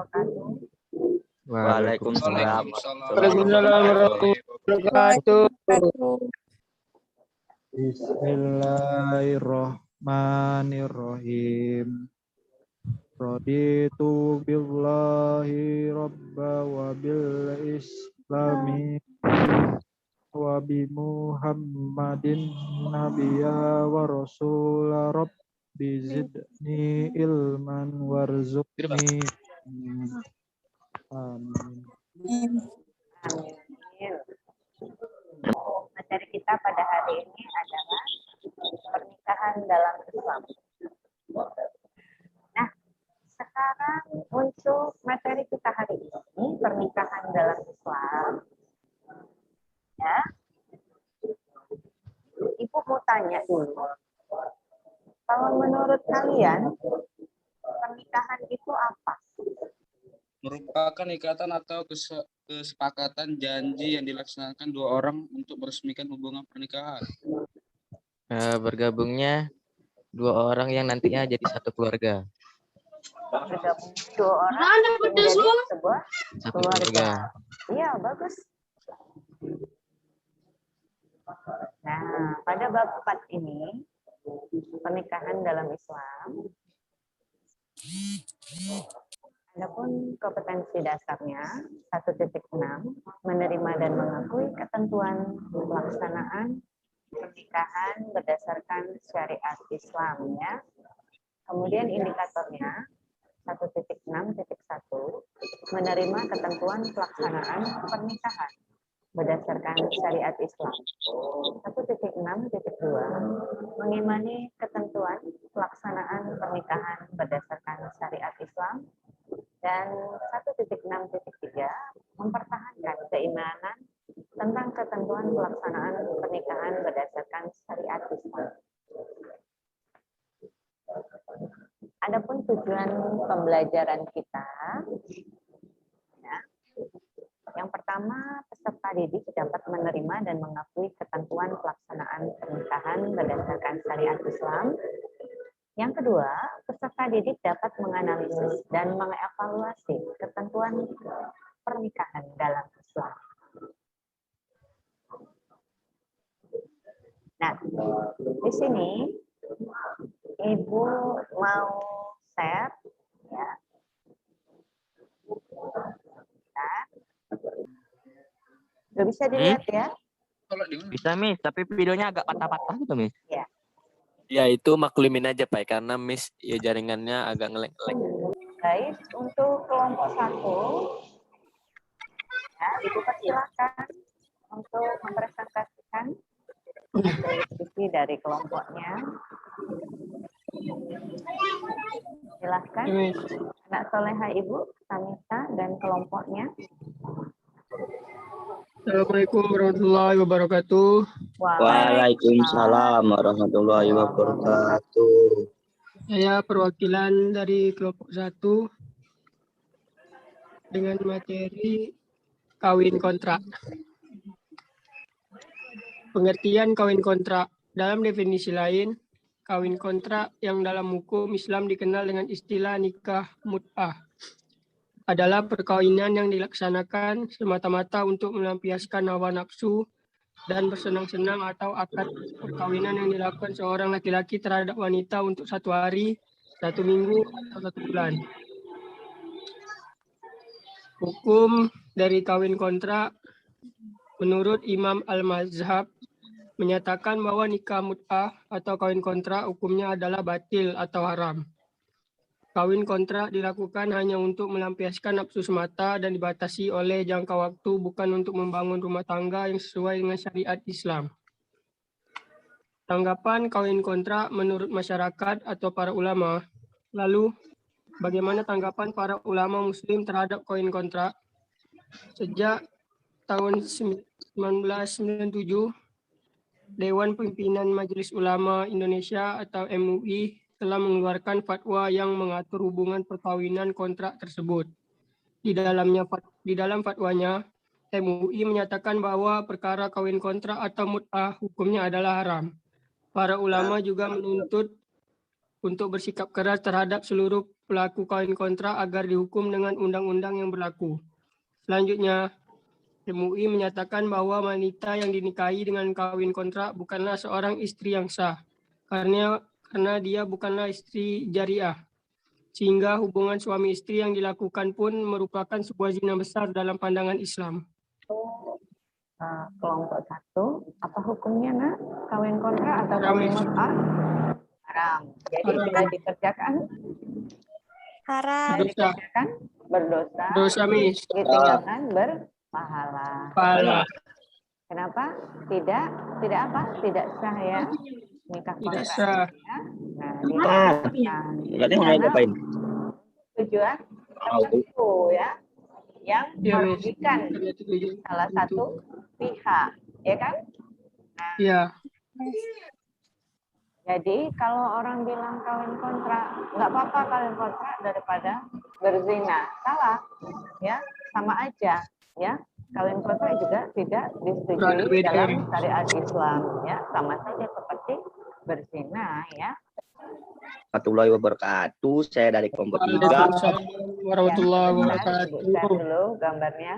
wabarakatuh. Waalaikumsalam. Waalaikumsalam warahmatullahi wabarakatuh. Bismillahirrahmanirrahim. Raditu billahi rabba wa bil islami wa bi Muhammadin nabiyya wa rasula rabbi zidni ilman warzuqni. Amin. Amin. Materi kita pada hari ini adalah pernikahan dalam Islam. Nah, sekarang untuk materi kita hari ini, pernikahan dalam Islam. Ya, Ibu mau tanya dulu, kalau menurut kalian pernikahan itu apa? Merupakan ikatan atau kesepakatan janji yang dilaksanakan dua orang untuk meresmikan hubungan pernikahan. Bergabungnya dua orang yang nantinya jadi satu keluarga. Bergabung dua orang menjadi sebuah Satu keluarga. keluarga. Iya, bagus. Nah, pada bab 4 ini, pernikahan dalam Islam, adapun kompetensi dasarnya 1.6, menerima dan mengakui ketentuan pelaksanaan pernikahan berdasarkan syariat Islam, ya. Kemudian indikatornya 1.6.1, menerima ketentuan pelaksanaan pernikahan berdasarkan syariat Islam. 1.6.2, mengimani ketentuan pelaksanaan pernikahan berdasarkan syariat Islam. Dan 1.6.3, mempertahankan keimanan tentang ketentuan pelaksanaan pernikahan berdasarkan syariat Islam. Adapun tujuan pembelajaran kita, ya, yang pertama, peserta didik dapat menerima dan mengakui ketentuan pelaksanaan pernikahan berdasarkan syariat Islam. Yang kedua, peserta didik dapat menganalisis dan mengevaluasi ketentuan pernikahan dalam Islam. Nah, di sini Ibu mau share, ya. Nah, udah bisa dilihat ya? Bisa, Miss, tapi videonya agak patah-patah gitu, Miss. Ya. Ya itu maklumin aja Pak, karena Miss ya jaringannya agak ngelek-ngelek. Baik, untuk kelompok 1, ya, Ibu persilakan untuk mempresentasikan hasil diskusi dari kelompoknya. Silahkan, anak soleha Ibu, Samita, dan kelompoknya. Assalamualaikum warahmatullahi wabarakatuh. Waalaikumsalam warahmatullahi wabarakatuh. Saya perwakilan dari kelompok 1 dengan materi kawin kontrak. Pengertian kawin kontrak. Dalam definisi lain, kawin kontrak yang dalam hukum Islam dikenal dengan istilah nikah mut'ah adalah perkawinan yang dilaksanakan semata-mata untuk melampiaskan hawa nafsu dan bersenang-senang atau akad perkawinan yang dilakukan seorang laki-laki terhadap wanita untuk 1 hari, 1 minggu, atau 1 bulan. Hukum dari kawin kontrak menurut Imam Al-Mazhab menyatakan bahwa nikah mut'ah atau kawin kontrak hukumnya adalah batil atau haram. Kawin kontrak dilakukan hanya untuk melampiaskan nafsu semata dan dibatasi oleh jangka waktu, bukan untuk membangun rumah tangga yang sesuai dengan syariat Islam. Tanggapan kawin kontrak menurut masyarakat atau para ulama. Lalu, bagaimana tanggapan para ulama muslim terhadap kawin kontrak? Sejak tahun 1997, Dewan Pimpinan Majelis Ulama Indonesia atau MUI telah mengeluarkan fatwa yang mengatur hubungan perkawinan kontrak tersebut. Di dalam fatwanya, MUI menyatakan bahwa perkara kawin kontrak atau mut'ah hukumnya adalah haram. Para ulama juga menuntut untuk bersikap keras terhadap seluruh pelaku kawin kontrak agar dihukum dengan undang-undang yang berlaku. Selanjutnya, MUI menyatakan bahwa wanita yang dinikahi dengan kawin kontrak bukanlah seorang istri yang sah, karena dia bukanlah istri jariah. Sehingga hubungan suami istri yang dilakukan pun merupakan sebuah zina besar dalam pandangan Islam. Kelompok 1, apa hukumnya nak? Kawin kontrak atau kawin mut'ah? Haram. Jadi Haram. tidak dikerjakan? Haram. Tidak dikerjakan? Berdosa. Dosa, Miss. Ditinggalkan berpahala. Pahala. Kenapa? Tidak apa? Tidak sah ya. Nikah Tidak kontrak. sah. Ya. Nah, dilakukan. Berarti mau ngapain? Tujuan tertentu ya. Yang Ya, Miss. merugikan salah satu pihak, ya kan? Ya. Jadi kalau orang bilang kawin kontrak, nggak apa-apa kawin kontrak daripada berzina. Salah, ya, sama aja, ya. Kawin kontrak juga tidak disetujui dalam syariat Islam, ya, sama saja seperti berzina, ya. Warahmatullahi wabarakatuh. Saya dari kelompok 3. Waalaikumsalam warahmatullahi Sebutkan wabarakatuh. dulu gambarnya.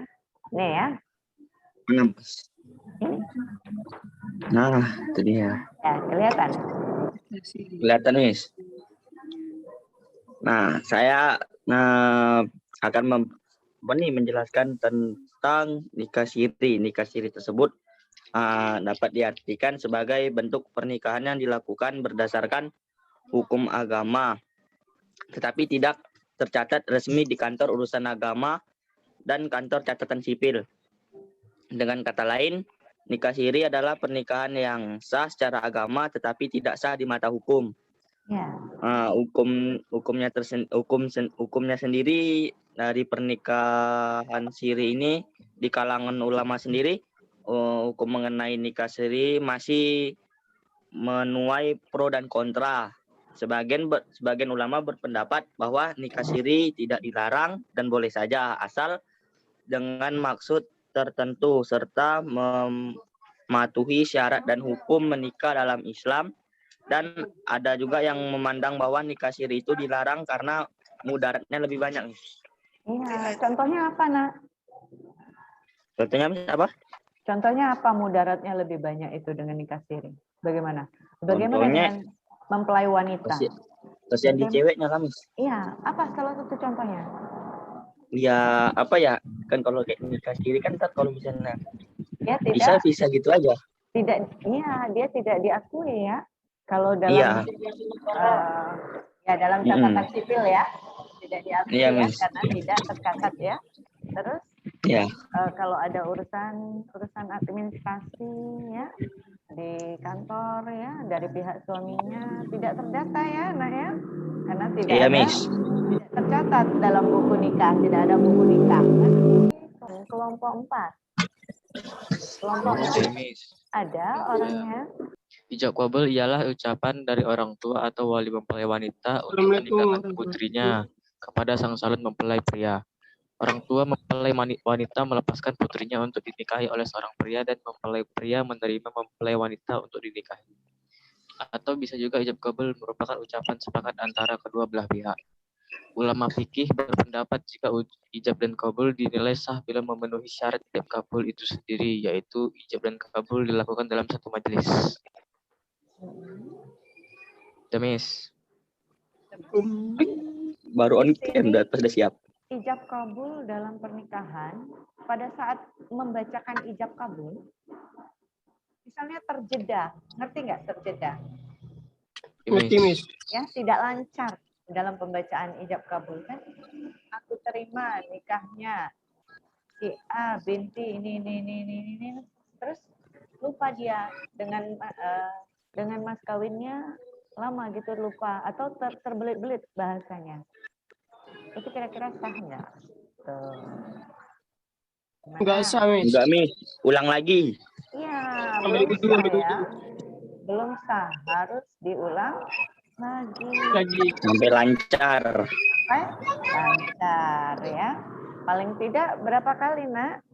Nih ya, Nah, itu dia. ya kelihatan. Kelihatan, Miss. Nah, saya akan menjelaskan tentang nikah siri. Nikah siri tersebut dapat diartikan sebagai bentuk pernikahan yang dilakukan berdasarkan hukum agama, tetapi tidak tercatat resmi di kantor urusan agama dan kantor catatan sipil. Dengan kata lain, nikah siri adalah pernikahan yang sah secara agama tetapi tidak sah di mata hukum. Ya. Hukumnya sendiri dari pernikahan siri ini di kalangan ulama sendiri, hukum mengenai nikah siri masih menuai pro dan kontra. Sebagian ulama berpendapat bahwa nikah siri tidak dilarang dan boleh saja asal dengan maksud tertentu serta mematuhi syarat dan hukum menikah dalam Islam. Dan ada juga yang memandang bahwa nikah siri itu dilarang karena mudaratnya lebih banyak. Iya, contohnya apa, Nak? Contohnya apa? Contohnya apa mudaratnya lebih banyak itu dengan nikah siri? Bagaimana? Bagaimana Contohnya, dengan mempelai wanita? kasihan di ceweknya kami. Iya, apa salah satu contohnya? Ya apa ya, kan kalau kayak nikah siri kan kalau misalnya Ya tidak, bisa gitu aja. iya dia tidak diakui ya. Kalau dalam Iya. Ya dalam catatan sipil ya, tidak diakui Iya, ya, Miss. karena tidak tercatat ya. Terus Ya. kalau ada urusan administrasi ya di kantor ya dari pihak suaminya tidak terdata ya, Nak ya, karena tidak Iya, ada, Miss. tidak tercatat dalam buku nikah, tidak ada buku nikah. Kelompok 4. Kelompok 4 ada orangnya. Ijab kabul ialah ucapan dari orang tua atau wali mempelai wanita untuk menikahkan putrinya kepada sang calon mempelai pria. Orang tua mempelai wanita melepaskan putrinya untuk dinikahi oleh seorang pria dan mempelai pria menerima mempelai wanita untuk dinikahi. Atau bisa juga ijab kabul merupakan ucapan sepakat antara kedua belah pihak. Ulama fikih berpendapat jika ijab dan kabul dinilai sah bila memenuhi syarat ijab kabul itu sendiri, yaitu ijab dan kabul dilakukan dalam satu majelis. Demis. Baru on cam, sudah siap. Ijab kabul dalam pernikahan, pada saat membacakan ijab kabul, misalnya terjeda, ngerti nggak terjeda? Ngerti, Miss. Ya, tidak lancar dalam pembacaan ijab kabul kan? Aku terima nikahnya si A binti ini, terus lupa dia dengan mas kawinnya lama gitu lupa atau terbelit-belit bahasanya. Itu kira-kira sah nggak? Tuh. Enggak sah, Miss. Enggak, Miss. Ulang lagi. Iya, Ambil belum dulu, sah ambil ya. Belum sah, harus diulang lagi. Sampai lancar. Sampai lancar ya. Paling tidak berapa kali, Nak?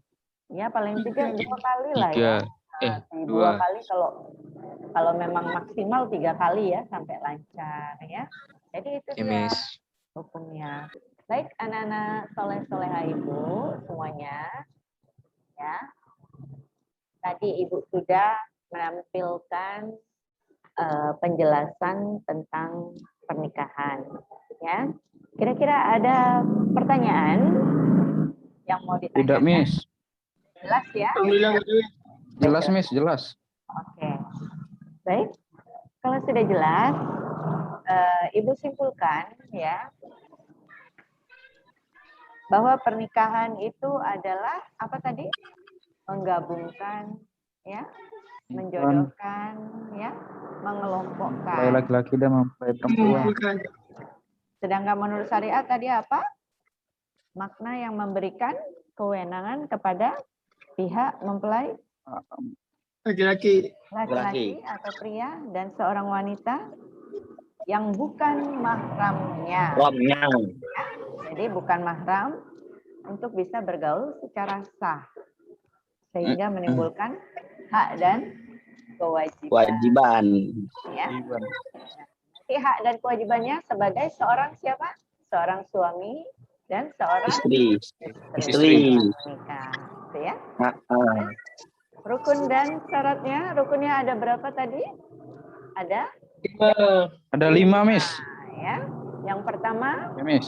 Ya, paling tidak 2 kali lah ya. Nah, 2 kali kalau memang maksimal 3 kali ya sampai lancar ya. Jadi itu dia. hukumnya. Baik, anak-anak soleh-soleha Ibu semuanya, ya. Tadi Ibu sudah menampilkan penjelasan tentang pernikahan, ya. Kira-kira ada pertanyaan yang mau ditanyakan? Tidak, Miss. Jelas ya? Alhamdulillah. Jelas, Miss, jelas. Oke. Baik. Kalau sudah jelas, Ibu simpulkan ya bahwa pernikahan itu adalah apa tadi? Menggabungkan, ya, menjodohkan, ya, mengelompokkan. Mempelai laki-laki dan mempelai perempuan. Sedangkan menurut syariat tadi apa? Makna yang memberikan kewenangan kepada pihak mempelai Laki-laki. laki-laki atau pria dan seorang wanita yang bukan mahramnya. Romnya. Jadi bukan mahram untuk bisa bergaul secara sah. Sehingga menimbulkan hak dan kewajiban. Kewajiban. Ya. Nanti hak dan kewajibannya sebagai seorang siapa? Seorang suami dan seorang Istri. istri. Menikah. Gitu ya. Nah, Rukun dan syaratnya, rukunnya ada berapa tadi? Ada? Ada 5, Miss. Nah, ya. Yang pertama, Ya, Miss.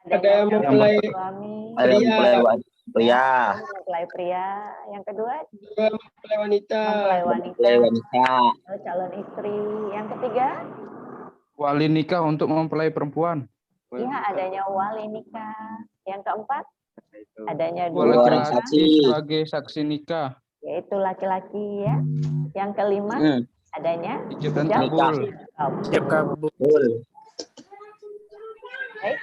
Ada mempelai suami, ada mempelai pria, mempelai pria. Yang kedua, dua mempelai wanita. mempelai wanita, mempelai wanita, calon istri. Yang ketiga, Wali nikah untuk mempelai perempuan. ya adanya wali nikah. Yang keempat, adanya Dua dua orang, laki-laki sebagai saksi nikah. yaitu laki-laki ya. Yang kelima, adanya Ijab dan ijab kabul. kabul. Baik.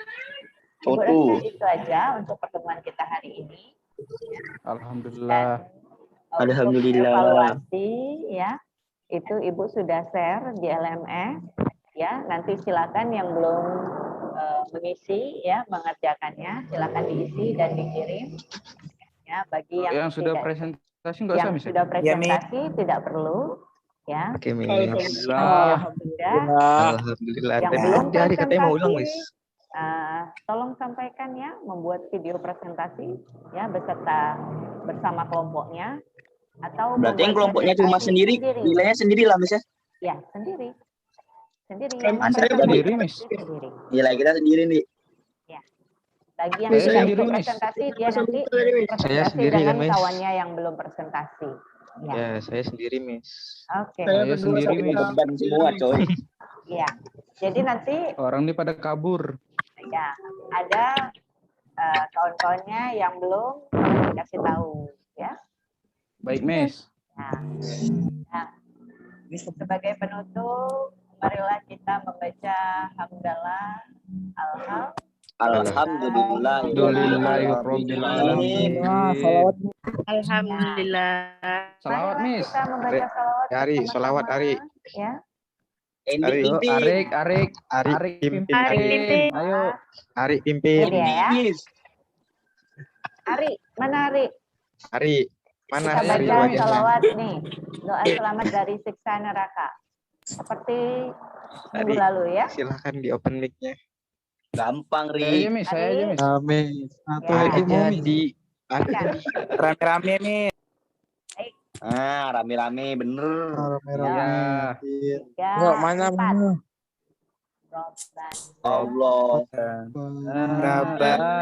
Ibu rasa itu aja untuk pertemuan kita hari ini. Alhamdulillah. Dan Alhamdulillah. untuk evaluasi ya, itu Ibu sudah share di LMS ya. Nanti silakan yang belum mengisi ya, mengerjakannya, silakan diisi dan dikirim. Ya, bagi yang sudah tidak, presentasi nggak usah, yang Miss? sudah presentasi tidak perlu ya. Oke, Miss. Alhamdulillah. Alhamdulillah. Yang Tadi belum hari katanya mau ulang, presentasi, Miss. tolong sampaikan ya, membuat video presentasi ya bersama kelompoknya atau Berarti yang membuat kelompoknya cuma presentasi sendiri, nilainya sendiri lah, Miss ya? Ya, sendiri. Sendiri Kan yang saya presentasi sendiri, Miss. sendiri. Nilai kita sendiri nih. Bagi yang Saya tidak sendiri, ikut Miss. presentasi, dia nanti Saya presentasi sendiri, dengan Miss. kawannya yang belum presentasi. Ya, Ya, saya sendiri, Miss. oke. Saya Saya berdua sendiri, sama Miss. Beban semua, coy. Ya, jadi nanti Orang ini pada kabur. ya ada kawan-kawannya yang belum dikasih tahu, ya. Baik, Miss. Nah, sebagai penutup, marilah kita membaca hamdalah Alhamdulillah. Alhamdulillahirabbil alamin. Alhamdulillah. Salawat, Marilah Miss. kita membaca salawat Ari, bersama-sama, salawat, Ari. ya. Endi Yuk, pimpin. Arik, pimpin. pimpin. Ayo. Ari, Ini pimpin. dia ya. Miss. Ari, mana Ari? Ari, mana Kita Ari baca wajahnya? salawat nih. Doa selamat dari siksa neraka. Seperti minggu Ari. lalu ya. Silahkan di open mic-nya. Gampang, Saya aja, Ri. Miss. Saya aja, Miss. Amin. Ya. Aja di Rame-rame nih. Rame-rame bener. Ya. 3, 4. Allah. Rabbana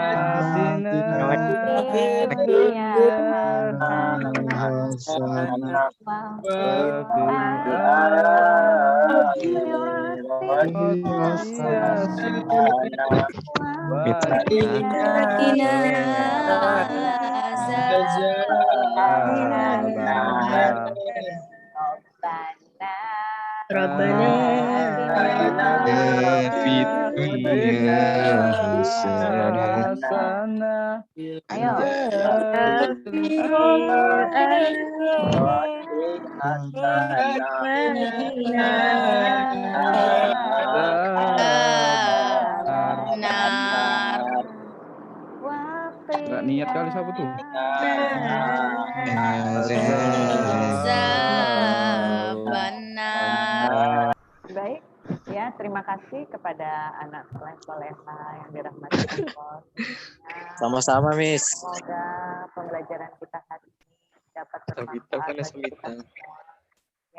Ayo. Nggak niat kali siapa tuh? Baik, ya terima kasih. kasih kepada anak soleh-soleha yang dirahmati Allah. Sama-sama, Miss. Semoga pembelajaran kita hari ini dapat Sabita bermanfaat kan bagi Sabita. kita semua.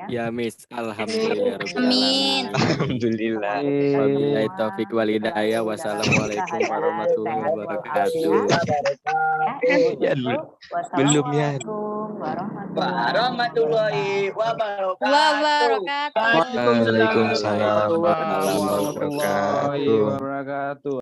Ya, Miss. Alhamdulillah. Amin. Alhamdulillah. Wabillahi taufik wal hidayah. Wassalamualaikum warahmatullahi wabarakatuh. Ya, belum ya. Warahmatullahi wabarakatuh. Wabarakatuh. Waalaikumsalam warahmatullahi warahmatullahi wabarakatuh. wabarakatuh.